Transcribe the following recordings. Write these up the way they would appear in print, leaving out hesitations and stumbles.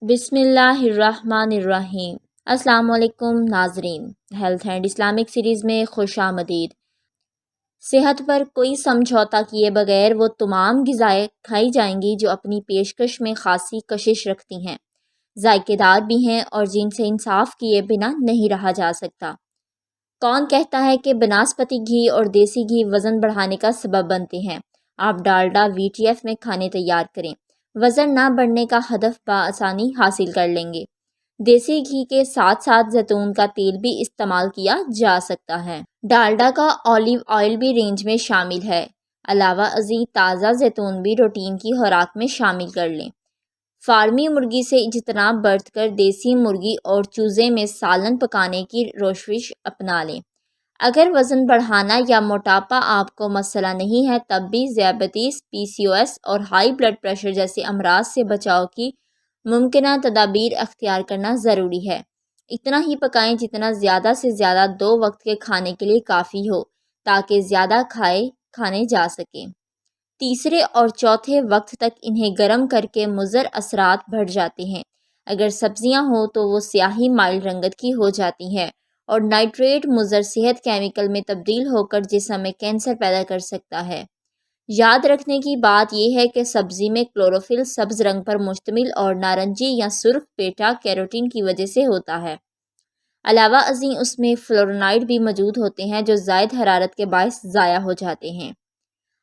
بسم اللہ الرحمن الرحیم۔ السلام علیکم ناظرین، ہیلتھ اینڈ اسلامک سیریز میں خوش آمدید۔ صحت پر کوئی سمجھوتا کیے بغیر وہ تمام غذائیں کھائی جائیں گی جو اپنی پیشکش میں خاصی کشش رکھتی ہیں، ذائقے دار بھی ہیں اور جن سے انصاف کیے بنا نہیں رہا جا سکتا۔ کون کہتا ہے کہ بناسپتی گھی اور دیسی گھی وزن بڑھانے کا سبب بنتے ہیں؟ آپ ڈالڈا VTF میں کھانے تیار کریں، وزن نہ بڑھنے کا ہدف بآسانی حاصل کر لیں گے۔ دیسی گھی کے ساتھ ساتھ زیتون کا تیل بھی استعمال کیا جا سکتا ہے۔ ڈالڈا کا اولیو آئل بھی رینج میں شامل ہے۔ علاوہ ازیں تازہ زیتون بھی روٹین کی خوراک میں شامل کر لیں۔ فارمی مرغی سے اجتناب برت کر دیسی مرغی اور چوزے میں سالن پکانے کی روش اپنا لیں۔ اگر وزن بڑھانا یا موٹاپا آپ کو مسئلہ نہیں ہے، تب بھی ذیابیطس، PCOS اور ہائی بلڈ پریشر جیسے امراض سے بچاؤ کی ممکنہ تدابیر اختیار کرنا ضروری ہے۔ اتنا ہی پکائیں جتنا زیادہ سے زیادہ 2 وقت کے کھانے کے لیے کافی ہو، تاکہ زیادہ کھانے جا سکیں۔ تیسرے اور چوتھے وقت تک انہیں گرم کر کے مضر اثرات بڑھ جاتے ہیں۔ اگر سبزیاں ہوں تو وہ سیاہی مائل رنگت کی ہو جاتی ہیں اور نائٹریٹ مضر صحت کیمیکل میں تبدیل ہو کر جسم میں کینسر پیدا کر سکتا ہے۔ یاد رکھنے کی بات یہ ہے کہ سبزی میں کلوروفل سبز رنگ پر مشتمل اور نارنجی یا سرخ بیٹا کیروٹین کی وجہ سے ہوتا ہے۔ علاوہ ازیں اس میں فلورونائڈ بھی موجود ہوتے ہیں جو زائد حرارت کے باعث ضائع ہو جاتے ہیں۔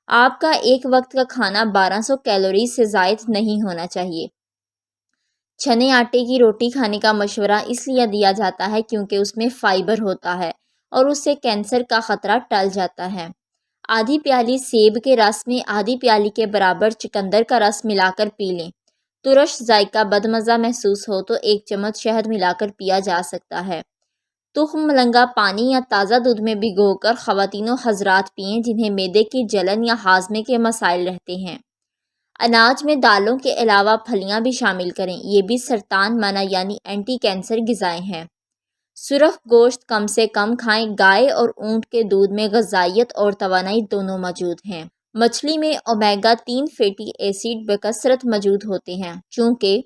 آپ کا ایک وقت کا کھانا 1200 کیلوریز سے زائد نہیں ہونا چاہیے۔ چنے آٹے کی روٹی کھانے کا مشورہ اس لیے دیا جاتا ہے کیونکہ اس میں فائبر ہوتا ہے اور اس سے کینسر کا خطرہ ٹل جاتا ہے۔ آدھی پیالی سیب کے رس میں آدھی پیالی کے برابر چقندر کا رس ملا کر پی لیں۔ ترش ذائقہ بدمزہ محسوس ہو تو 1 چمچ شہد ملا کر پیا جا سکتا ہے۔ تخم ملنگا پانی یا تازہ دودھ میں بھگو کر خواتین و حضرات پئیں جنہیں معدے کی جلن یا ہاضمے کے مسائل رہتے ہیں۔ اناج میں دالوں کے علاوہ پھلیاں بھی شامل کریں، یہ بھی سرطان منع یعنی اینٹی کینسر غذائیں ہیں۔ سرخ گوشت کم سے کم کھائیں، گائے اور اونٹ کے دودھ میں غذائیت اور توانائی دونوں موجود ہیں۔ مچھلی میں اومیگا 3 فیٹی ایسڈ بکثرت موجود ہوتے ہیں، چونکہ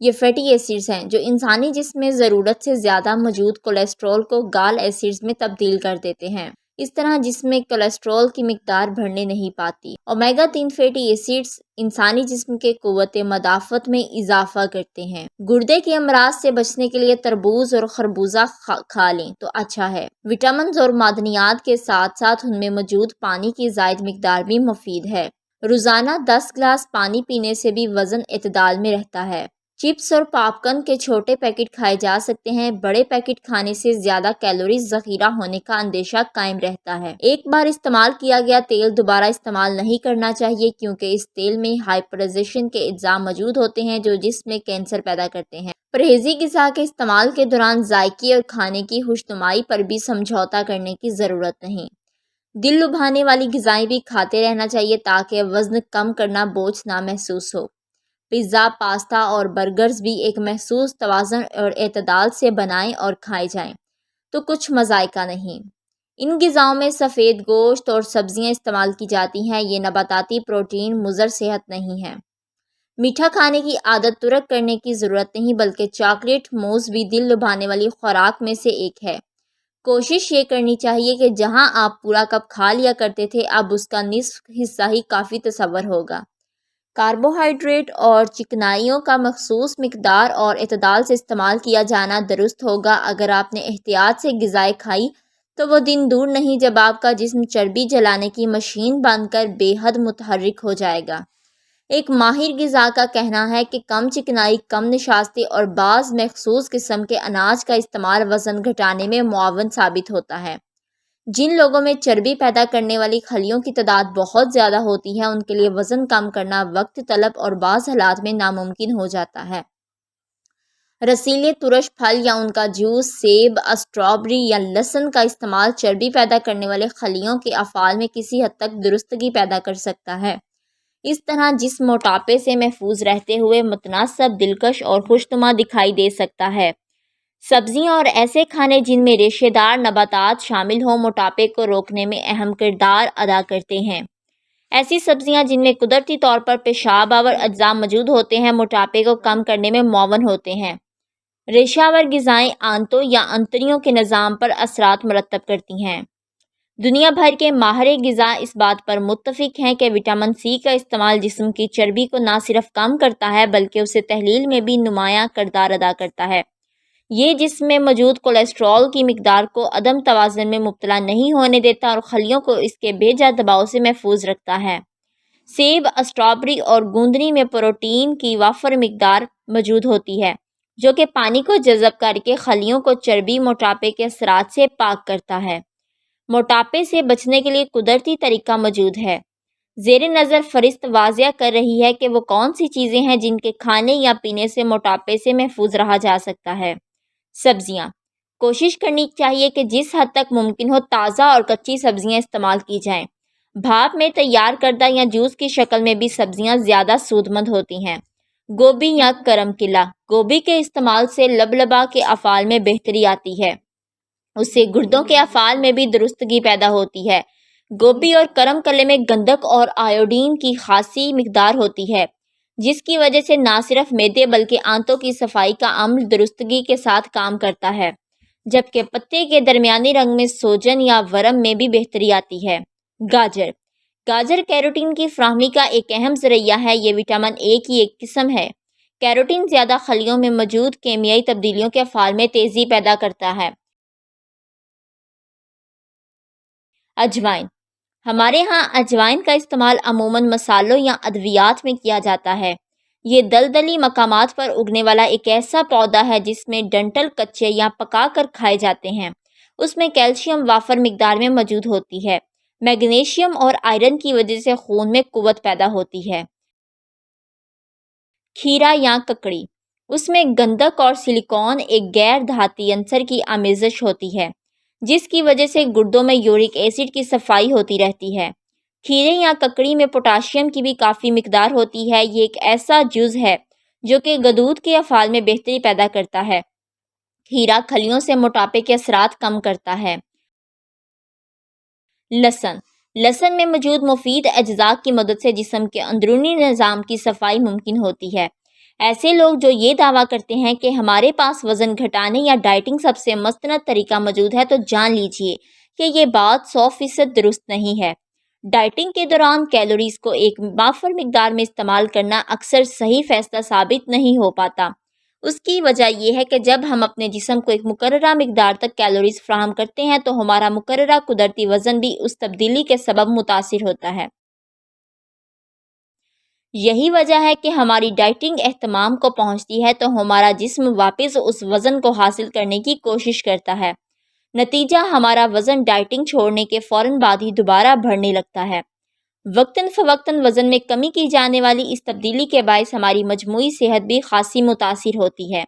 یہ فیٹی ایسڈز ہیں جو انسانی جسم میں ضرورت سے زیادہ موجود کولیسٹرول کو گال ایسڈز میں تبدیل کر دیتے ہیں۔ اس طرح جسم میں کولیسٹرول کی مقدار بڑھنے نہیں پاتی۔ اومیگا 3 فیٹی ایسڈز انسانی جسم کے قوت مدافعت میں اضافہ کرتے ہیں۔ گردے کے امراض سے بچنے کے لیے تربوز اور خربوزہ کھا لیں تو اچھا ہے۔ وٹامنز اور معدنیات کے ساتھ ساتھ ان میں موجود پانی کی زائد مقدار بھی مفید ہے۔ روزانہ 10 گلاس پانی پینے سے بھی وزن اعتدال میں رہتا ہے۔ چپس اور پاپ کارن کے چھوٹے پیکٹ کھائے جا سکتے ہیں، بڑے پیکٹ کھانے سے زیادہ کیلوریز ذخیرہ ہونے کا اندیشہ قائم رہتا ہے۔ ایک بار استعمال کیا گیا تیل دوبارہ استعمال نہیں کرنا چاہیے کیونکہ اس تیل میں ہائپرائزیشن کے اجزاء موجود ہوتے ہیں جو جسم میں کینسر پیدا کرتے ہیں۔ پرہیزی غذا کے استعمال کے دوران ذائقے اور کھانے کی خوشنمائی پر بھی سمجھوتا کرنے کی ضرورت نہیں۔ دل لبھانے والی غذائیں بھی کھاتے رہنا چاہیے تاکہ وزن کم کرنا بوجھ نہ محسوس ہو۔ پیزا، پاستا اور برگرز بھی ایک محسوس توازن اور اعتدال سے بنائیں اور کھائے جائیں تو کچھ مذائقہ نہیں۔ ان غذاؤں میں سفید گوشت اور سبزیاں استعمال کی جاتی ہیں، یہ نباتاتی پروٹین مضر صحت نہیں ہے۔ میٹھا کھانے کی عادت ترک کرنے کی ضرورت نہیں بلکہ چاکلیٹ موز بھی دل لبھانے والی خوراک میں سے ایک ہے۔ کوشش یہ کرنی چاہیے کہ جہاں آپ پورا کپ کھا لیا کرتے تھے اب اس کا نصف حصہ ہی کافی تصور ہوگا۔ کاربوہائیڈریٹ اور چکنائیوں کا مخصوص مقدار اور اعتدال سے استعمال کیا جانا درست ہوگا۔ اگر آپ نے احتیاط سے غذائیں کھائی تو وہ دن دور نہیں جب آپ کا جسم چربی جلانے کی مشین بن کر بے حد متحرک ہو جائے گا۔ ایک ماہر غذا کا کہنا ہے کہ کم چکنائی، کم نشاستی اور بعض مخصوص قسم کے اناج کا استعمال وزن گھٹانے میں معاون ثابت ہوتا ہے۔ جن لوگوں میں چربی پیدا کرنے والی خلیوں کی تعداد بہت زیادہ ہوتی ہے ان کے لیے وزن کم کرنا وقت طلب اور بعض حالات میں ناممکن ہو جاتا ہے۔ رسیلے ترش پھل یا ان کا جوس، سیب، اسٹرابری یا لہسن کا استعمال چربی پیدا کرنے والے خلیوں کے افعال میں کسی حد تک درستگی پیدا کر سکتا ہے۔ اس طرح جسم موٹاپے سے محفوظ رہتے ہوئے متناسب، دلکش اور خوشنما دکھائی دے سکتا ہے۔ سبزیاں اور ایسے کھانے جن میں ریشے دار نباتات شامل ہوں موٹاپے کو روکنے میں اہم کردار ادا کرتے ہیں۔ ایسی سبزیاں جن میں قدرتی طور پر پیشاب آور اجزاء موجود ہوتے ہیں موٹاپے کو کم کرنے میں معاون ہوتے ہیں۔ ریشہ آور غذائیں آنتوں یا انتڑیوں کے نظام پر اثرات مرتب کرتی ہیں۔ دنیا بھر کے ماہر غذا اس بات پر متفق ہیں کہ وٹامن سی کا استعمال جسم کی چربی کو نہ صرف کم کرتا ہے بلکہ اسے تحلیل میں بھی نمایاں کردار ادا کرتا ہے۔ یہ جسم میں موجود کولیسٹرول کی مقدار کو عدم توازن میں مبتلا نہیں ہونے دیتا اور خلیوں کو اس کے بے جا دباؤ سے محفوظ رکھتا ہے۔ سیب، اسٹرابری اور گوندنی میں پروٹین کی وافر مقدار موجود ہوتی ہے جو کہ پانی کو جذب کر کے خلیوں کو چربی موٹاپے کے اثرات سے پاک کرتا ہے۔ موٹاپے سے بچنے کے لیے قدرتی طریقہ موجود ہے۔ زیر نظر فہرست واضح کر رہی ہے کہ وہ کون سی چیزیں ہیں جن کے کھانے یا پینے سے موٹاپے سے محفوظ رہا جا سکتا ہے۔ سبزیاں، کوشش کرنی چاہیے کہ جس حد تک ممکن ہو تازہ اور کچی سبزیاں استعمال کی جائیں۔ بھاپ میں تیار کردہ یا جوس کی شکل میں بھی سبزیاں زیادہ سود مند ہوتی ہیں۔ گوبھی یا کرم کیلا، گوبھی کے استعمال سے لبلبا کے افعال میں بہتری آتی ہے۔ اس سے گردوں کے افعال میں بھی درستگی پیدا ہوتی ہے۔ گوبھی اور کرم کیلے میں گندھک اور آیوڈین کی خاصی مقدار ہوتی ہے جس کی وجہ سے نہ صرف معدے بلکہ آنتوں کی صفائی کا عمل درستگی کے ساتھ کام کرتا ہے، جبکہ پتے کے درمیانی رنگ میں سوجن یا ورم میں بھی بہتری آتی ہے۔ گاجر، گاجر کیروٹین کی فراہمی کا ایک اہم ذریعہ ہے۔ یہ وٹامن اے کی ایک قسم ہے۔ کیروٹین زیادہ خلیوں میں موجود کیمیائی تبدیلیوں کے افعال میں تیزی پیدا کرتا ہے۔ اجوائن، ہمارے ہاں اجوائن کا استعمال عموماً مصالحوں یا ادویات میں کیا جاتا ہے۔ یہ دلدلی مقامات پر اگنے والا ایک ایسا پودا ہے جس میں ڈنٹل کچے یا پکا کر کھائے جاتے ہیں۔ اس میں کیلشیم وافر مقدار میں موجود ہوتی ہے۔ میگنیشیم اور آئرن کی وجہ سے خون میں قوت پیدا ہوتی ہے۔ کھیرا یا ککڑی، اس میں گندھک اور سلیکون ایک غیر دھاتی عنصر کی آمیزش ہوتی ہے جس کی وجہ سے گردوں میں یورک ایسڈ کی صفائی ہوتی رہتی ہے۔ کھیرے یا ککڑی میں پوٹاشیم کی بھی کافی مقدار ہوتی ہے۔ یہ ایک ایسا جز ہے جو کہ غدود کے افعال میں بہتری پیدا کرتا ہے۔ کھیرا خلیوں سے موٹاپے کے اثرات کم کرتا ہے۔ لہسن، لہسن میں موجود مفید اجزاء کی مدد سے جسم کے اندرونی نظام کی صفائی ممکن ہوتی ہے۔ ایسے لوگ جو یہ دعویٰ کرتے ہیں کہ ہمارے پاس وزن گھٹانے یا ڈائٹنگ سب سے مستند طریقہ موجود ہے تو جان لیجئے کہ یہ بات 100% درست نہیں ہے۔ ڈائٹنگ کے دوران کیلوریز کو ایک وافر مقدار میں استعمال کرنا اکثر صحیح فیصلہ ثابت نہیں ہو پاتا۔ اس کی وجہ یہ ہے کہ جب ہم اپنے جسم کو ایک مقررہ مقدار تک کیلوریز فراہم کرتے ہیں تو ہمارا مقررہ قدرتی وزن بھی اس تبدیلی کے سبب متاثر ہوتا ہے۔ یہی وجہ ہے کہ ہماری ڈائٹنگ اہتمام کو پہنچتی ہے تو ہمارا جسم واپس اس وزن کو حاصل کرنے کی کوشش کرتا ہے۔ نتیجہ ہمارا وزن ڈائٹنگ چھوڑنے کے فوراً بعد ہی دوبارہ بڑھنے لگتا ہے۔ وقتاً فوقتاً وزن میں کمی کی جانے والی اس تبدیلی کے باعث ہماری مجموعی صحت بھی خاصی متاثر ہوتی ہے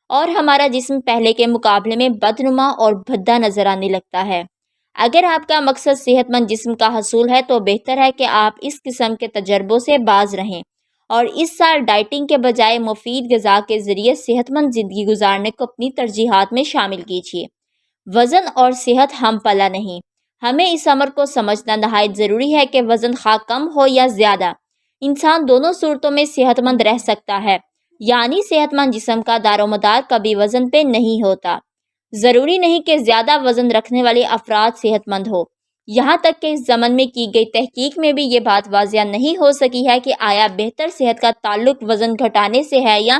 اور ہمارا جسم پہلے کے مقابلے میں بدنما اور بھدا نظر آنے لگتا ہے۔ اگر آپ کا مقصد صحت مند جسم کا حصول ہے تو بہتر ہے کہ آپ اس قسم کے تجربوں سے باز رہیں اور اس سال ڈائٹنگ کے بجائے مفید غذا کے ذریعے صحت مند زندگی گزارنے کو اپنی ترجیحات میں شامل کیجیے۔ وزن اور صحت ہم پلہ نہیں۔ ہمیں اس امر کو سمجھنا نہایت ضروری ہے کہ وزن خواہ کم ہو یا زیادہ، انسان دونوں صورتوں میں صحت مند رہ سکتا ہے، یعنی صحت مند جسم کا دار و مدار کبھی وزن پہ نہیں ہوتا۔ ضروری نہیں کہ زیادہ وزن رکھنے والے افراد صحت مند ہو۔ یہاں تک کہ اس زمن میں کی گئی تحقیق میں بھی یہ بات واضح نہیں ہو سکی ہے کہ آیا بہتر صحت کا تعلق وزن گھٹانے سے ہے یا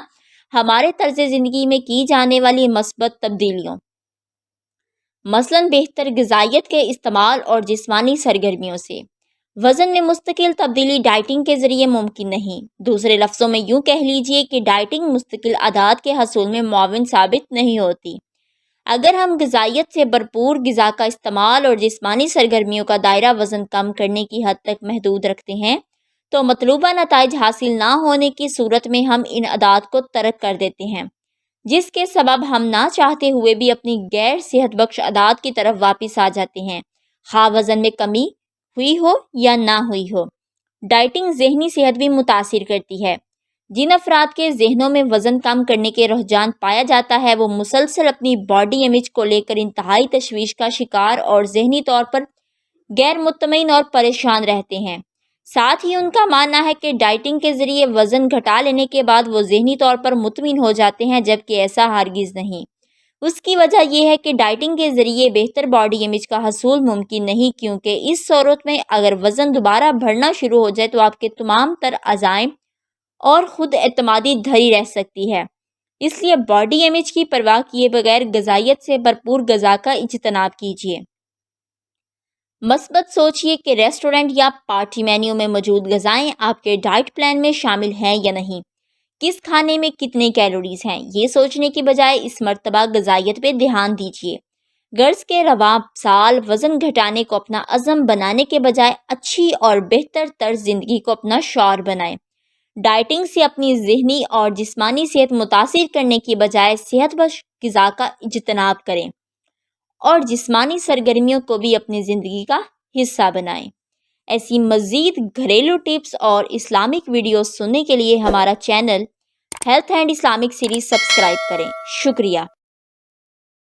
ہمارے طرز زندگی میں کی جانے والی مثبت تبدیلیوں، مثلاً بہتر غذائیت کے استعمال اور جسمانی سرگرمیوں سے۔ وزن میں مستقل تبدیلی ڈائٹنگ کے ذریعے ممکن نہیں۔ دوسرے لفظوں میں یوں کہہ لیجئے کہ ڈائٹنگ مستقل عادات کے حصول میں معاون ثابت نہیں ہوتی۔ اگر ہم غذائیت سے بھرپور غذا کا استعمال اور جسمانی سرگرمیوں کا دائرہ وزن کم کرنے کی حد تک محدود رکھتے ہیں تو مطلوبہ نتائج حاصل نہ ہونے کی صورت میں ہم ان عادات کو ترک کر دیتے ہیں، جس کے سبب ہم نہ چاہتے ہوئے بھی اپنی غیر صحت بخش عادات کی طرف واپس آ جاتے ہیں، خواہ وزن میں کمی ہوئی ہو یا نہ ہوئی ہو۔ ڈائٹنگ ذہنی صحت بھی متاثر کرتی ہے۔ جن افراد کے ذہنوں میں وزن کم کرنے کے رجحان پایا جاتا ہے وہ مسلسل اپنی باڈی امیج کو لے کر انتہائی تشویش کا شکار اور ذہنی طور پر غیر مطمئن اور پریشان رہتے ہیں۔ ساتھ ہی ان کا ماننا ہے کہ ڈائٹنگ کے ذریعے وزن گھٹا لینے کے بعد وہ ذہنی طور پر مطمئن ہو جاتے ہیں، جبکہ ایسا ہرگز نہیں۔ اس کی وجہ یہ ہے کہ ڈائٹنگ کے ذریعے بہتر باڈی امیج کا حصول ممکن نہیں، کیونکہ اس صورت میں اگر وزن دوبارہ بڑھنا شروع ہو جائے تو آپ کے تمام تر عزائم اور خود اعتمادی دھری رہ سکتی ہے۔ اس لیے باڈی امیج کی پرواہ کیے بغیر غذائیت سے بھرپور غذا کا اجتناب کیجیے۔ مثبت سوچئے کہ ریسٹورنٹ یا پارٹی مینیو میں موجود غذائیں آپ کے ڈائٹ پلان میں شامل ہیں یا نہیں، کس کھانے میں کتنے کیلوریز ہیں، یہ سوچنے کی بجائے اس مرتبہ غذائیت پہ دھیان دیجیے۔ غرض کے رواں سال وزن گھٹانے کو اپنا عزم بنانے کے بجائے اچھی اور بہتر طرز زندگی کو اپنا شعار بنائیں۔ ڈائٹنگ سے اپنی ذہنی اور جسمانی صحت متاثر کرنے کی بجائے صحت بخش غذا کا اجتناب کریں اور جسمانی سرگرمیوں کو بھی اپنی زندگی کا حصہ بنائیں۔ ایسی مزید گھریلو ٹپس اور اسلامک ویڈیوز سننے کے لیے ہمارا channel health and Islamic series subscribe کریں۔ شکریہ۔